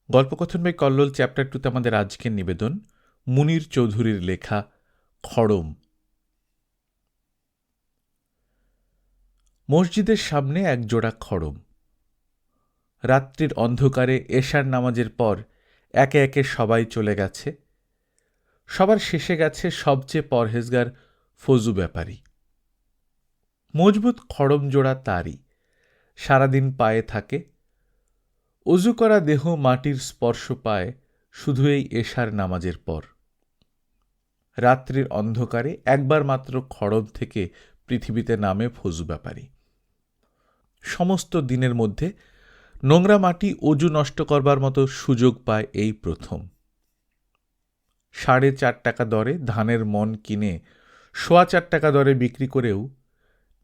গল্পকথন by Kallol chapter 2 তে আমাদের আজকের নিবেদন মুনির চৌধুরীর লেখা খড়ম। মসজিদের সামনে এক জোড়া খড়ম। রাত্রির অন্ধকারে এশার নামাজের পর একে একে সবাই চলে গেছে। সবার শেষে গেছে সবচেয়ে পরহেজগার ফজু ব্যাপারী। মজবুত খড়ম জোড়া তারই, সারাদিন পায়ে থাকে। অজু করা দেহ মাটির স্পর্শ পায় শুধু এই এশার নামাজের পর। রাত্রির অন্ধকারে একবার মাত্র খড়ম থেকে পৃথিবীতে নামে ফজু ব্যাপারী। সমস্ত দিনের মধ্যে নোংরা মাটি অজু নষ্ট করবার মতো সুযোগ পায় এই প্রথম। 4.5 টাকা দরে ধানের মন কিনে 4.25 টাকা দরে বিক্রি করেও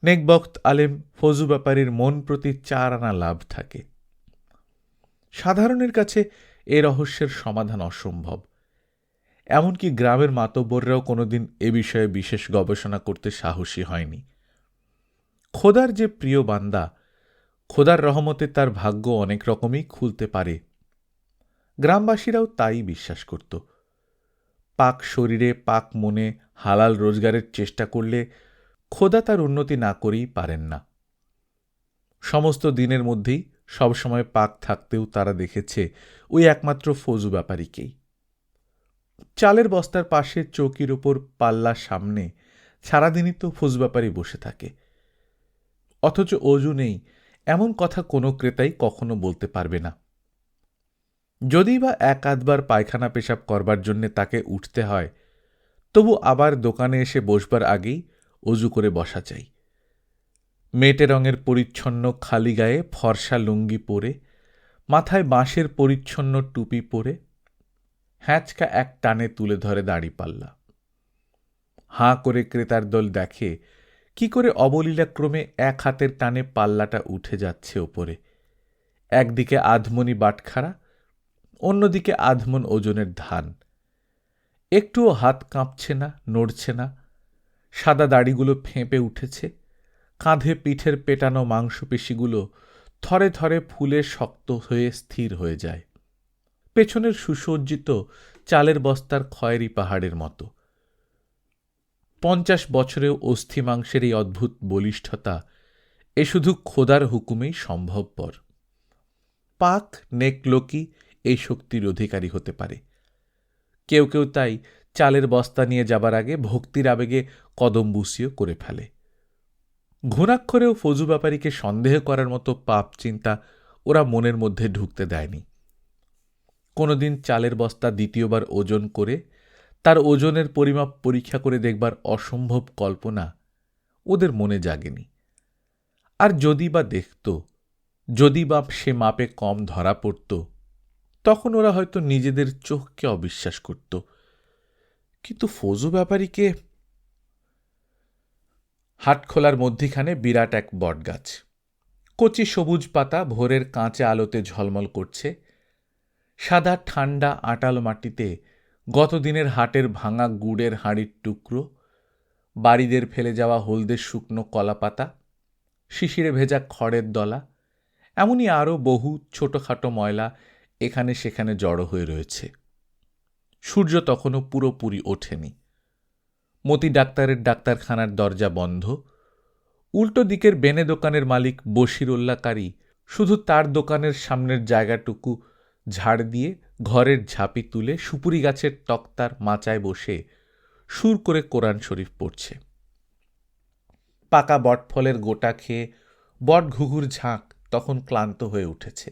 নেকবক্ত আলেম ফজু ব্যাপারীর মন প্রতি 4 আনা লাভ থাকে। সাধারণের কাছে এ রহস্যের সমাধান অসম্ভব। এমনকি গ্রামের মাতব্বররাও কোনোদিন এ বিষয়ে বিশেষ গবেষণা করতে সাহসী হয়নি। খোদার যে প্রিয় বান্দা, খোদার রহমতে তার ভাগ্য অনেক রকমই খুলতে পারে। গ্রামবাসীরাও তাই বিশ্বাস করত। পাক শরীরে পাক মনে হালাল রোজগারের চেষ্টা করলে খোদা তার উন্নতি না করেই পারেন না। সমস্ত দিনের মধ্যেই সবসময় পাক থাকতেও তারা দেখেছে ওই একমাত্র ফজু ব্যাপারীকেই। চালের বস্তার পাশে চৌকির ওপর পাল্লার সামনে সারাদিনই তো ফজু ব্যাপারী বসে থাকে। অথচ অজু নেই এমন কথা কোনো ক্রেতাই কখনো বলতে পারবে না। যদি বা এক আধবার পায়খানা পেশাব করবার জন্যে তাকে উঠতে হয়, তবু আবার দোকানে এসে বসবার আগেই অজু করে বসা চাই। মেটে রঙের পরিচ্ছন্ন খালি গায়ে ফর্সা লুঙ্গি পরে, মাথায় বাঁশের পরিচ্ছন্ন টুপি পরে, হ্যাঁচকা এক টানে তুলে ধরে দাড়িপাল্লা। হাঁ করে ক্রেতার দল দেখে কি করে অবলীলাক্রমে এক হাতের টানে পাল্লাটা উঠে যাচ্ছে ওপরে। একদিকে আধমনি বাটখারা, অন্যদিকে আধমন ওজনের ধান। একটুও হাত কাঁপছে না, নড়ছে না। সাদা দাড়িগুলো ফেঁপে উঠেছে। কাঁধে পিঠের পেটানো মাংসপেশিগুলো থরে থরে ফুলে শক্ত হয়ে স্থির হয়ে যায়। পেছনের সুসজ্জিত চালের বস্তার খয়েরি পাহাড়ের মতো। 50 বছরেও অস্থি মাংসের এই অদ্ভুত বলিষ্ঠতা এ শুধু খোদার হুকুমেই সম্ভবপর। পাক নেক লোকই এই শক্তির অধিকারী হতে পারে। কেউ কেউ তাই চালের বস্তা নিয়ে যাবার আগে ভক্তির আবেগে কদম বুসিও করে ফেলে। ঘুণাক্ষরেও ফজু ব্যাপারীকে সন্দেহ করার মতো পাপ চিন্তা ওরা মনের মধ্যে ঢুকতে দেয়নি। কোনোদিন চালের বস্তা দ্বিতীয়বার ওজন করে তার ওজনের পরিমাপ পরীক্ষা করে দেখবার অসম্ভব কল্পনা ওদের মনে জাগেনি। আর যদি বা দেখত, যদি বা সে মাপে কম ধরা পড়ত, তখন ওরা হয়তো নিজেদের চোখকে অবিশ্বাস করত। কিন্তু ফজু ব্যাপারীকে। হাটখোলার মধ্যিখানে বিরাট এক বটগাছ। কচি সবুজ পাতা ভোরের কাঁচা আলোতে ঝলমল করছে। সাদা ঠান্ডা আটাল মাটিতে গতদিনের হাটের ভাঙা গুড়ের হাঁড়ির টুকরো, বাড়িদের ফেলে যাওয়া হলদে শুকনো কলা পাতা, শিশিরে ভেজা খড়ের দলা, এমনই আরও বহু ছোটখাটো ময়লা এখানে সেখানে জড়ো হয়ে রয়েছে। সূর্য তখনও পুরোপুরি ওঠেনি। মতি ডাক্তারের ডাক্তারখানার দরজা বন্ধ। উল্টো দিকের বেনে দোকানের মালিক বশিরুল্লাহকারী শুধু তার দোকানের সামনের জায়গাটুকু ঝাড় দিয়ে ঘরের ঝাঁপি তুলে সুপুরি গাছের তক্তার মাচায় বসে সুর করে কোরআন শরীফ পড়ছে। পাকা বটফলের গোটা খেয়ে বট ঘুঘুর ঝাঁক তখন ক্লান্ত হয়ে উঠেছে।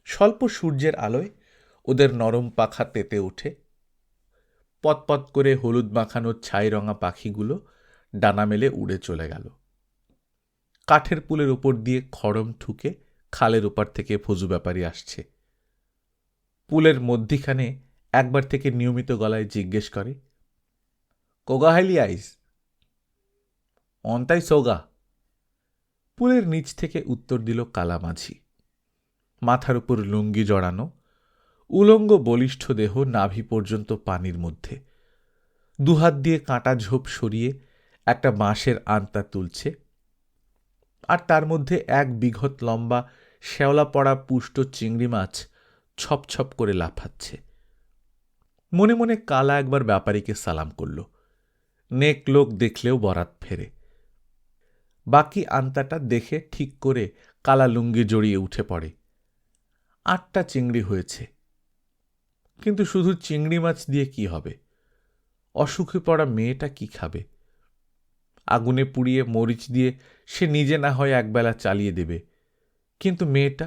স্বল্প সূর্যের আলোয় ওদের নরম পাখা তেতে ওঠে। পতপত করে হলুদ মাখানো ছাই রঙা পাখিগুলো ডানা মেলে উড়ে চলে গেল। কাঠের পুলের ওপর দিয়ে খড়ম ঠুকে খালের ওপার থেকে ফজু ব্যাপারী আসছে। পুলের মধ্যিখানে একবার থেকে নিয়মিত গলায় জিজ্ঞেস করে, কোগা হাইলি আইস? অন্তাই সোগা। পুলের নিচ থেকে উত্তর দিল কালামাঝি। মাথার উপর লুঙ্গি জড়ানো, উলঙ্গ বলিষ্ঠ দেহ নাভি পর্যন্ত পানির মধ্যে। দুহাত দিয়ে কাঁটা ঝোপ সরিয়ে একটা বাঁশের আন্তা তুলছে, আর তার মধ্যে এক বিঘত লম্বা শ্যাওলা পড়া পুষ্ট চিংড়ি মাছ ছপ ছপ করে লাফাচ্ছে। মনে মনে কালা একবার ব্যাপারীকে সালাম করল। নেক লোক দেখলেও বরাত ফেরে। বাকি আন্তাটা দেখে ঠিক করে কালা লুঙ্গি জড়িয়ে উঠে পড়ে। 8টা চিংড়ি হয়েছে, কিন্তু শুধু চিংড়ি মাছ দিয়ে কি হবে? অসুখে পড়া মেয়েটা কি খাবে? আগুনে পুড়িয়ে মরিচ দিয়ে সে নিজে না হয় একবেলা চালিয়ে দেবে, কিন্তু মেয়েটা?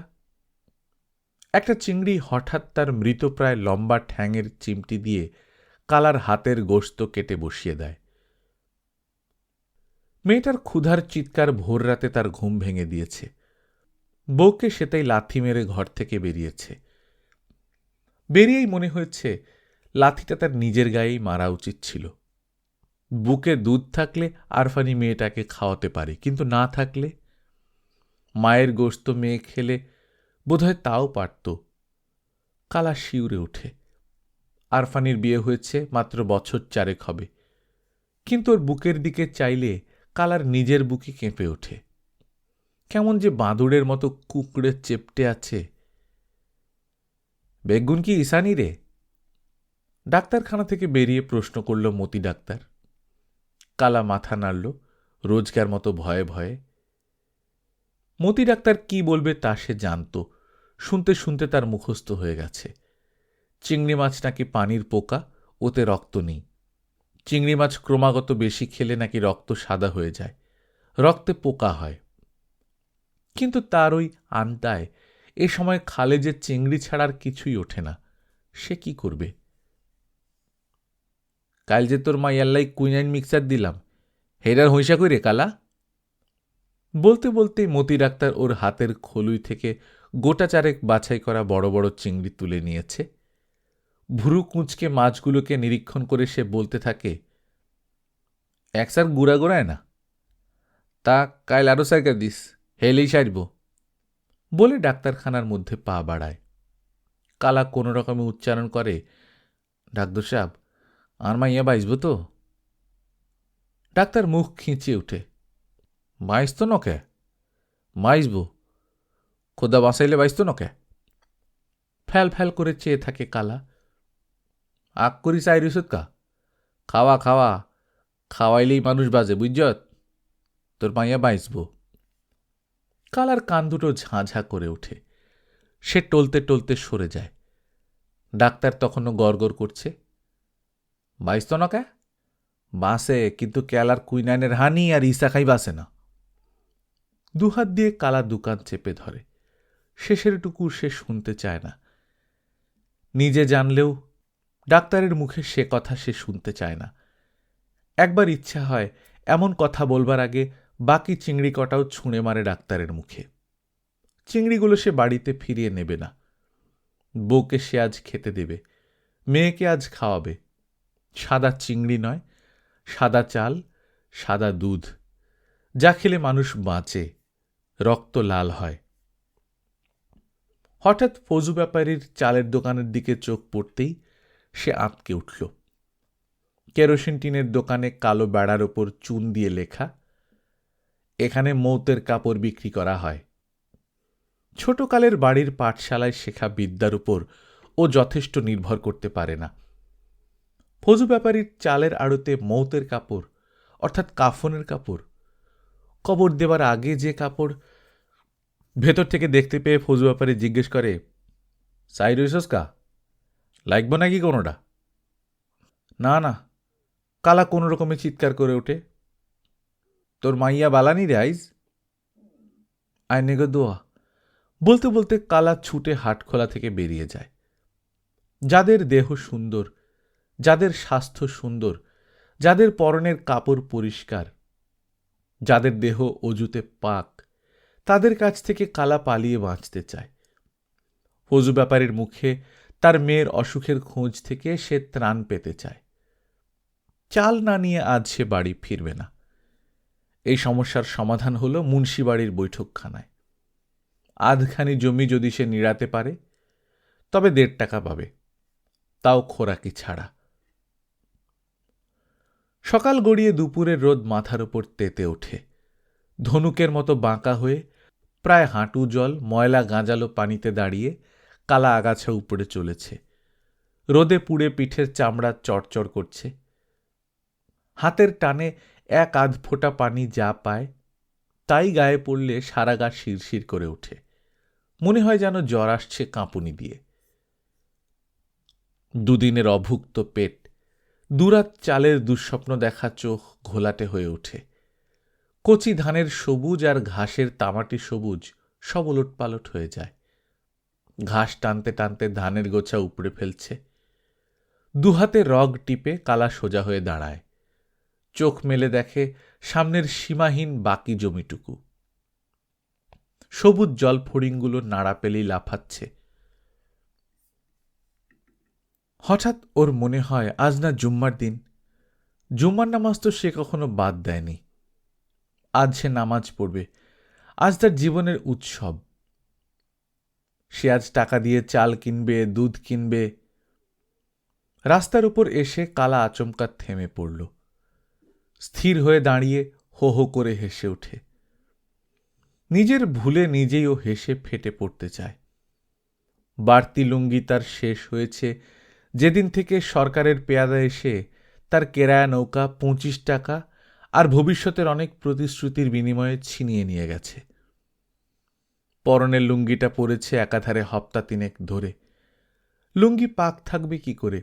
একটা চিংড়ি হঠাৎ তার মৃতপ্রায় লম্বা ঠ্যাঙের চিমটি দিয়ে কালার হাতের গোশত কেটে বসিয়ে দেয়। মেয়েটার ক্ষুধার চিৎকার ভোর রাতে তার ঘুম ভেঙে দিয়েছে। বউকে সে তাই লাথি মেরে ঘর থেকে বেরিয়েছে। বেরিয়েই মনে হয়েছে লাথিটা তার নিজের গায়েই মারা উচিত ছিল। বুকে দুধ থাকলে আরফানি মেয়েটাকে খাওয়াতে পারে, কিন্তু না থাকলে? মায়ের গোশত মেয়ে খেলে বোধহয় তাও পারত। কালা শিউরে ওঠে। আরফানির বিয়ে হয়েছে মাত্র বছর 4 হবে, কিন্তু ওর বুকের দিকে চাইলে কালার নিজের বুকে কেঁপে ওঠে। কেমন যে বাঁদুড়ের মতো কুকড়ে চেপটে আছে। বেগুন কি ঈশানী রে? ডাক্তারখানা থেকে বেরিয়ে প্রশ্ন করল মতি ডাক্তার। কালা মাথা নাড়ল রোজকার মতো ভয়ে ভয়ে। মতি ডাক্তার কি বলবে তা সে জানত। শুনতে শুনতে তার মুখস্থ হয়ে গেছে। চিংড়ি মাছ নাকি পানির পোকা, ওতে রক্ত নেই। চিংড়ি মাছ ক্রমাগত বেশি খেলে নাকি রক্ত সাদা হয়ে যায়, রক্তে পোকা হয়। কিন্তু তার ওই আন্তায় এ সময় খালে যে চিংড়ি ছাড়ার কিছুই ওঠে না। সে কি করবে? কাল যে তোর মাইয়াল্লাই কুইনাইন মিক্সার দিলাম, হেডার হইসা কই রে কালা? বলতে বলতেই মতি ডাক্তার ওর হাতের খলুই থেকে গোটা 4 বাছাই করা বড় বড় চিংড়ি তুলে নিয়েছে। ভুরু কুঁচকে মাছগুলোকে নিরীক্ষণ করে সে বলতে থাকে, একসার গুড়া গোড়ায় না, তা কাল আরো সাইকা দিস, হেলেই সারব। বলে ডাক্তারখানার মধ্যে পা বাড়ায়। কালা কোনো রকমে উচ্চারণ করে, ডাক্তার সাহেব, আর মাইয়া বাইসব তো? ডাক্তার মুখ খিঁচিয়ে উঠে, বাইস তো নকে? বাইসব, খোদা বাঁচাইলে বাইস তো নকে? ফ্যাল ফ্যাল করে চেয়ে থাকে কালা। আগ করি চাইর কা, খাওয়া খাওয়া, খাওয়াইলেই মানুষ বাজে, বুঝত? তোর মাইয়া বাইসব। কালার কান দুটো ঝাঁঝা করে ওঠে। সে টলতে টলতে সরে যায়। ডাক্তার তখনও গড়গড় করছে, বাইস তো নকে? বাসে, কিন্তু ক্যালার কুইনাইনের হানি আর ইসাখাই বাসে না। দুহাত দিয়ে কালা দোকান চেপে ধরে। শেষেরটুকু সে শুনতে চায় না। নিজে জানলেও ডাক্তারের মুখে সে কথা সে শুনতে চায় না। একবার ইচ্ছা হয় এমন কথা বলবার আগে বাকি চিংড়ি কটাও ছুঁড়ে মারে ডাক্তারের মুখে। চিংড়িগুলো সে বাড়িতে ফিরিয়ে নেবে না। বউকে সে আজ খেতে দেবে, মেয়েকে আজ খাওয়াবে। সাদা চিংড়ি নয়, সাদা চাল, সাদা দুধ, যা খেলে মানুষ বাঁচে, রক্ত লাল হয়। হঠাৎ ফজু ব্যাপারীর চালের দোকানের দিকে চোখ পড়তেই সে আঁতকে উঠল। কেরোসিন টিনের দোকানে কালো বেড়ার ওপর চুন দিয়ে লেখা, এখানে মৌতের কাপড় বিক্রি করা হয়। ছোটকালের বাড়ির পাঠশালায় শেখা বিদ্যার উপর ও যথেষ্ট নির্ভর করতে পারে না। ফজু ব্যাপারীর চালের আড়তে মৌতের কাপড়, অর্থাৎ কাফনের কাপড়। কবর দেবার আগে যে কাপড়। ভেতর থেকে দেখতে পেয়ে ফজু ব্যাপারী জিজ্ঞেস করে, সাই রইসস কা? লাগব নাকি কোনোটা? না না, কালা কোনো রকমে চিৎকার করে ওঠে, তোর মাইয়া বালানি রে আইজ? আইনে গো দোয়া। বলতে বলতে কালা ছুটে হাটখোলা থেকে বেরিয়ে যায়। যাদের দেহ সুন্দর, যাদের স্বাস্থ্য সুন্দর, যাদের পরনের কাপড় পরিষ্কার, যাদের দেহ অজুতে পাক, তাদের কাছ থেকে কালা পালিয়ে বাঁচতে চায়। ফজু ব্যাপারীর মুখে তার মেয়ের অসুখের খোঁজ থেকে সে ত্রাণ পেতে চায়। চাল না নিয়ে আজ সে বাড়ি ফিরবে না। এই সমস্যার সমাধান হল মুন্সিবাড়ির বৈঠকখানায়। আধখানি জমি যদি সে নিড়াতে পারে, তবে 1.5 টাকা পাবে, তাও খোরাকি ছাড়া। সকাল গড়িয়ে দুপুরের রোদ মাথার ওপর তেতে ওঠে। ধনুকের মতো বাঁকা হয়ে প্রায় হাঁটু জল ময়লা গাঁজালো পানিতে দাঁড়িয়ে কালা আগাছা উপরে চলেছে, রোদে পুড়ে পিঠের চামড়া চড়চড় করছে। হাতের টানে এক আধ ফোঁটা পানি যা পায় তাই গায়ে পড়লে সারা গা শিরশির করে ওঠে, মনে হয় যেন জ্বর আসছে কাঁপুনি দিয়ে। দুদিনের অভুক্ত পেট, দুরাত চালের দুঃস্বপ্ন দেখা চোখ ঘোলাটে হয়ে ওঠে। কচি ধানের সবুজ আর ঘাসের তামাটি সবুজ সব ওলটপালট হয়ে যায়। ঘাস টানতে টানতে ধানের গোছা উপড়ে ফেলছে। দুহাতে রগ টিপে কালা সোজা হয়ে দাঁড়ায়, চোখ মেলে দেখে সামনের সীমাহীন বাকি জমিটুকু। সবুজ জলফড়িংগুলো নাড়া পেলেই লাফাচ্ছে। হঠাৎ ওর মনে হয় আজ না জুম্মার দিন। জুম্মার নামাজ তো সে কখনো বাদ দেয়নি। আজ সে নামাজ পড়বে, আজ তার জীবনের উৎসব। সে আজ টাকা দিয়ে চাল কিনবে, দুধ কিনবে। রাস্তার উপর এসে কালা আচমকা থেমে পড়ল, স্থির হয়ে দাঁড়িয়ে হো হো করে হেসে ওঠে। নিজের ভুলে নিজেই ও হেসে ফেটে পড়তে চায়। বাড়তি লুঙ্গি তার শেষ হয়েছে যেদিন থেকে সরকারের পেয়াদা এসে তার কেরায়া নৌকা 25 টাকা আর ভবিষ্যতের অনেক প্রতিশ্রুতির বিনিময়ে ছিনিয়ে নিয়ে গেছে। পরনের লুঙ্গিটা পরেছে একাধারে হপ্তা তিনেক ধরে। লুঙ্গি পাক থাকবে কি করে?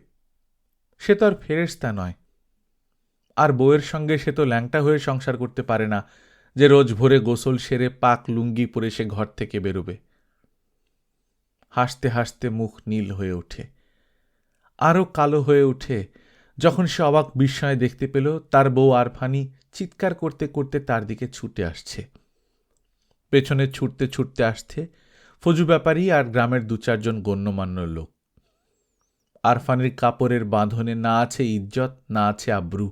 সে তো আর ফেরেশতা নয়। আর বউয়ের সঙ্গে সে তো ল্যাংটা হয়ে সংসার করতে পারে না যে রোজ ভোরে গোসল সেরে পাক লুঙ্গি পরে সে ঘর থেকে বেরোবে। হাসতে হাসতে মুখ নীল হয়ে ওঠে, আরও কালো হয়ে ওঠে যখন সে অবাক বিস্ময়ে দেখতে পেল তার বউ আরফানি চিৎকার করতে করতে তার দিকে ছুটে আসছে। পেছনে ছুটতে ছুটতে আসছে ফজু ব্যাপারী আর গ্রামের 2-4 গণ্যমান্য লোক। আরফানির কাপড়ের বাঁধনে না আছে ইজ্জত, না আছে আব্রু।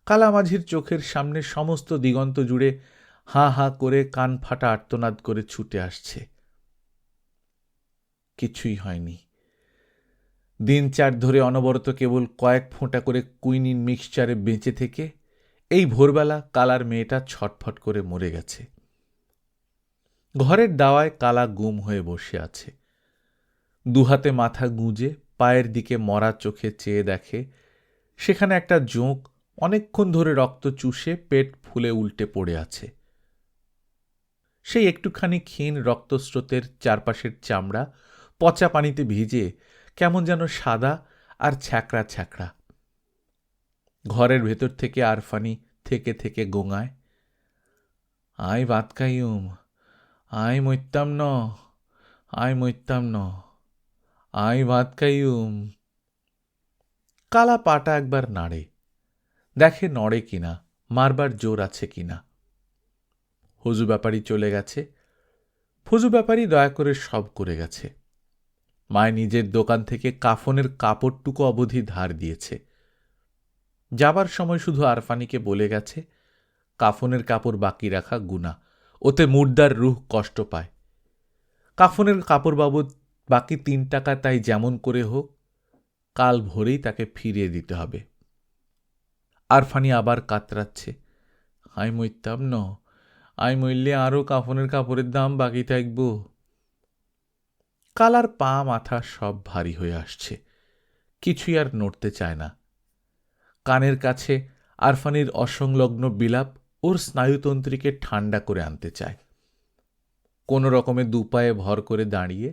কালামাঝির চোখের সামনে সমস্ত দিগন্ত জুড়ে হাঁ হাঁ করে কান ফাটা আর্তনাদ করে ছুটে আসছে। কিছুই হয়নি। দিন 4 ধরে অনবরত কেবল কয়েক ফোঁটা করে কুইনিন মিক্সচারে বেঁচে থেকে এই ভোরবেলা কালার মেয়েটা ছটফট করে মরে গেছে। ঘরের দাওয়ায় কালা গুম হয়ে বসে আছে। দুহাতে মাথা গুঁজে পায়ের দিকে মরা চোখে চেয়ে দেখে সেখানে একটা জোঁক অনেকক্ষণ ধরে রক্ত চুষে পেট ফুলে উল্টে পড়ে আছে। সেই একটুখানি ক্ষীণ রক্তস্রোতের চারপাশের চামড়া পচা পানিতে ভিজে কেমন যেন সাদা আর ছ্যাঁকড়া ছ্যাঁকড়া। ঘরের ভেতর থেকে আরফানি থেকে থেকে গোঙায়, আয় বাত কাইয়ুম, আয় মইত্তাম ন, আয় মইত্তাম ন, আয় বাত কাইয়ুম। কালা পাটা একবার নাড়ে, দেখে নড়ে কিনা, মারবার জোর আছে কিনা। ফজু ব্যাপারী চলে গেছে। ফজু ব্যাপারী দয়া করে সব করে গেছে। মায় নিজের দোকান থেকে কাফনের কাপড়টুকু অবধি ধার দিয়েছে। যাবার সময় শুধু আরফানিকে বলে গেছে কাফনের কাপড় বাকি রাখা গুনাহ, ওতে মুর্দার রুহ কষ্ট পায়। কাফনের কাপড় বাবদ বাকি 3 টাকা তাই যেমন করে হোক কাল ভোরেই তাকে ফিরিয়ে দিতে হবে। আরফানি আবার কাতরাচ্ছে, আই মইত্তাম ন, আই মইলে আরও কাফনের কাপড়ের দাম বাকি থাকব। কালার পা মাথা সব ভারী হয়ে আসছে, কিছুই আর নড়তে চায় না। কানের কাছে আরফানির অসংলগ্ন বিলাপ ওর স্নায়ুতন্ত্রীকে ঠান্ডা করে আনতে চায়। কোনো রকমে দুপায়ে ভর করে দাঁড়িয়ে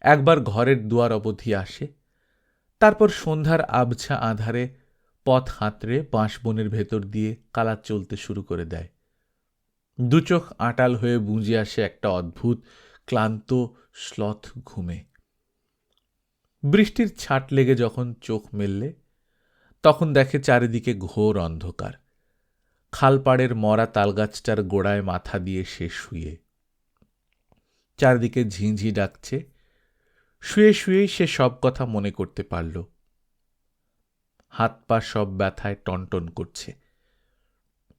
একবার ঘরের দুয়ার অবধি আসে, তারপর সন্ধ্যার আবছা আধারে পথ হাতড়ে বাঁশবনের ভেতর দিয়ে কালা চলতে শুরু করে দেয়। দুচোখ আঁটাল হয়ে বুঁজে আসে একটা অদ্ভুত ক্লান্ত শ্লথ ঘুমে। বৃষ্টির ছাট লেগে যখন চোখ মেললে তখন দেখে চারিদিকে ঘোর অন্ধকার। খালপাড়ের মরা তালগাছটার গোড়ায় মাথা দিয়ে সে শুয়ে। চারদিকে ঝিঁঝি ডাকছে। শুয়ে শুয়েই সে সব কথা মনে করতে পারল। হাত পা সব ব্যথায় টনটন করছে।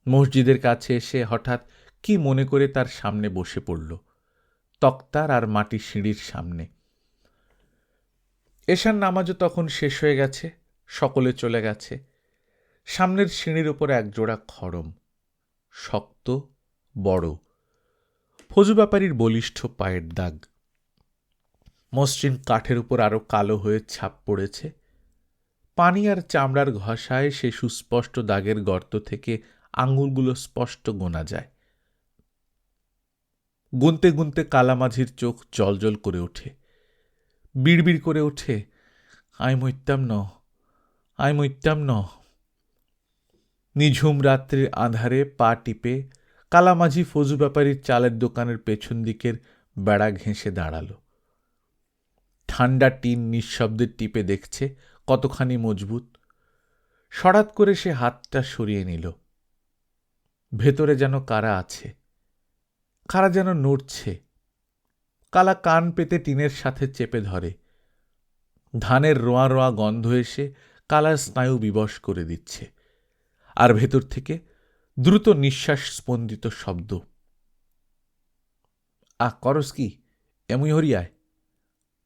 মসজিদের কাছে এসে হঠাৎ কি মনে করে তার সামনে বসে পড়ল, তক্তার আর মাটির সিঁড়ির সামনে। এশার নামাজও তখন শেষ হয়ে গেছে, সকলে চলে গেছে। সামনের সিঁড়ির উপর একজোড়া খড়ম, শক্ত বড়, ফজু ব্যাপারীর বলিষ্ঠ পায়ের দাগ। মসৃণ কাঠের উপর আরো কালো হয়ে ছাপ পড়েছে। পানি আর চামড়ার ঘষায় সে সুস্পষ্ট দাগের গর্ত থেকে আঙুলগুলো স্পষ্ট গোনা যায়। গুনতে গুনতে কালামাঝির চোখ জলজল করে ওঠে, বিড়বিড় করে ওঠে, আই মইত্যাম ন। নিঝুম রাত্রির আঁধারে পা টিপে কালামাঝি ফজু ব্যাপারীর চালের দোকানের পেছন দিকের বেড়া ঘেঁষে দাঁড়াল। ঠান্ডা টিন নিঃশব্দে টিপে দেখছে কতখানি মজবুত। সরাত করে সে হাতটা সরিয়ে নিল। ভেতরে যেন কারা আছে, কারা যেন নড়ছে। কালা কান পেতে টিনের সাথে চেপে ধরে। ধানের রোয়া রোয়া গন্ধ এসে কালার স্নায়ু বিবশ করে দিচ্ছে। আর ভেতর থেকে দ্রুত নিঃশ্বাস স্পন্দিত শব্দ। করস কি? এমুই হরিয়ায়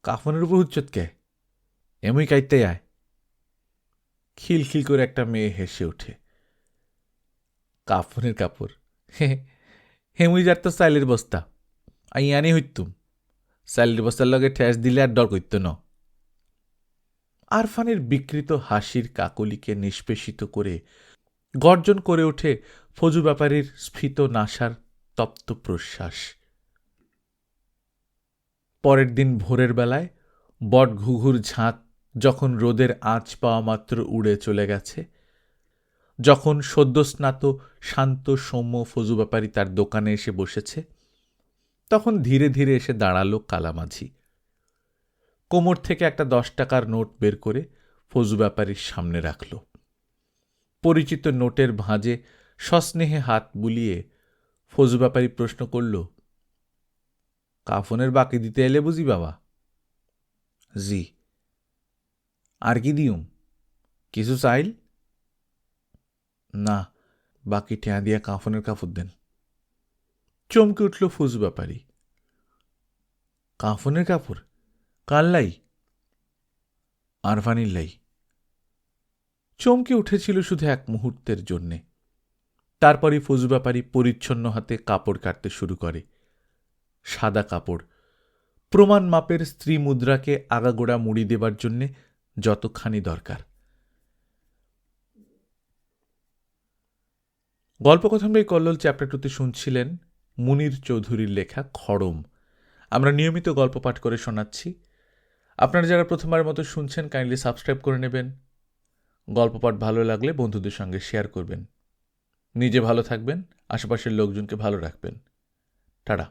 কাফনের উপর হুচ্চত কে? এমুই কাইতে আয়। খিলখিল করে একটা মেয়ে হেসে ওঠে। কাফনের কাপড়? হেমুই যার তো সাইলের বস্তা। আনি হইতুম। সাইলের বস্তার লগে ঠেস দিলে আর ডর করত ন। আরফানের বিকৃত হাসির কাকলিকে নিষ্পেষিত করে গর্জন করে ওঠে ফজু ব্যাপারীর স্ফীত নাসার তপ্ত প্রশ্বাস। পরের দিন ভোরের বেলায় বট ঘুঘুর ঝাঁক যখন রোদের আঁচ পাওয়া মাত্র উড়ে চলে গেছে, যখন সদ্যস্নাত শান্ত সৌম্য ফজু ব্যাপারী তার দোকানে এসে বসেছে, তখন ধীরে ধীরে এসে দাঁড়ালো কালামাঝি। কোমর থেকে একটা 10 টাকার নোট বের করে ফজু ব্যাপারীর সামনে রাখল। পরিচিত নোটের ভাঁজে সস্নেহে হাত বুলিয়ে ফজু ব্যাপারী প্রশ্ন করল, কাফনের বাকি দিতে এলে বুঝি বাবা? জি। আর কি দিউম? কিছু চাইল? না, বাকি ঠেয়া দিয়া কাফনের কাপড় দেন। চমকে উঠল ফজু ব্যাপারী। কাফনের কাপড়? কার লাই? আরফানির লাই। চমকে উঠেছিল শুধু এক মুহূর্তের জন্যে। তারপরই ফজু ব্যাপারী পরিচ্ছন্ন হাতে কাপড় কাটতে শুরু করে। সাদা কাপড়, প্রমাণ মাপের স্ত্রী মুদ্রাকে আগাগোড়া মুড়ি দেবার জন্যে যতখানি দরকার। গল্পকথনবাই কল্লোল চ্যাপ্টার 2তে শুনছিলেন মুনির চৌধুরীর লেখা খড়ম। আমরা নিয়মিত গল্প পাঠ করে শোনাচ্ছি। আপনারা যারা প্রথমবার মতো শুনছেন, কাইন্ডলি সাবস্ক্রাইব করে নেবেন। গল্প পাঠ ভালো লাগলে বন্ধুদের সঙ্গে শেয়ার করবেন। নিজে ভালো থাকবেন, আশেপাশের লোকজনকে ভালো রাখবেন। টাটা।